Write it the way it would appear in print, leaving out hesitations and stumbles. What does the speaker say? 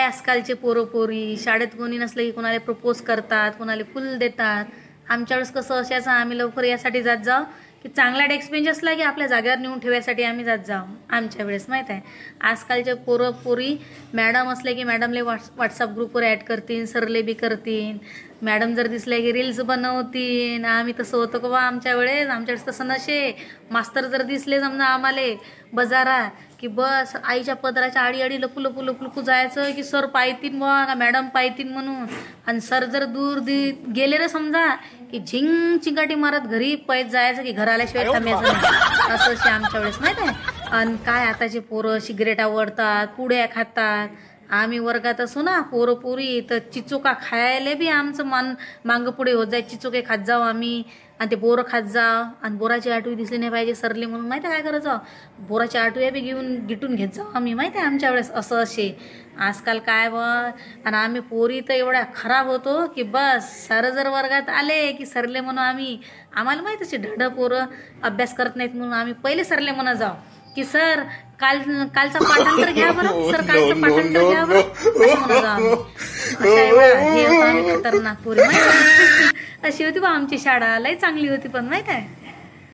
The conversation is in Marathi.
काय आजकालचे पोरं पोरी शाळेत कोणी नसलं की कोणाला प्रपोज करतात, कोणाला फुल देतात. आमच्या वेळेस कसं असायचं, आम्ही लवकर यासाठी जात जाऊ की चांगला डेस्क बेंच असला की आपल्या जागेवर नेऊन ठेवायसाठी आम्ही जात जाऊ. आमच्या वेळेस माहीत आहे. आजकालचे पोरं पोरी मॅडम असले की मॅडमले व्हॉट्सअप ग्रुपवर ॲड करतील, सरले बी करतील. मॅडम जर दिसल्या की रील्स बनवतील. आम्ही तसं होतं का बा आमच्या वेळेस तसं नशे. मास्तर जर दिसले समजा आम्हाला बाजारात की बस आईच्या पदराच्या आडी लपू लपू लपू लपू जायचं की सर पाहतीन बा का मॅडम पाहतीन म्हणून. आणि सर जर दूर गेले रे समजा की झिंग चिंगाटी मारत घरी पैत जायचं की घर आल्याशिवाय थांबायचं नाही. असं आमच्या वेळेस माहीत आहे. आणि काय आताचे पोरं सिगरेटा ओढतात, पुड्या खातात. आम्ही वर्गात असू ना पोरं पोरी तर चिचोका खायला बी आमचं मांग पुढे होत जाय. चिचोके खात जाऊ आम्ही आणि ते बोरं खात जाऊ. आणि बोराची आठवी दिसली नाही पाहिजे सरली म्हणून माहिती आहे काय करायचं, बोराची आठवी बी गिटून घेत जाऊ आम्ही. माहिती आहे आमच्या वेळेस असं असे. आजकाल काय बा. आणि आम्ही पोरी तर एवढ्या खराब होतो की बस सर जर वर्गात आले की सरले म्हणून आम्हाला माहिती असे ढढ पोरं अभ्यास करत नाहीत म्हणून आम्ही पहिले सरले म्हणा जाऊ की सर कालचा पाठांतर घ्या बरं, सर कालचं पाठांतर घ्या बरं असं म्हणा जाऊ आम्ही. हे होतं आम्ही खतरनाक पोरी माहिती. अशी होती बा आमची शाळा, लई चांगली होती पण माहित आहे.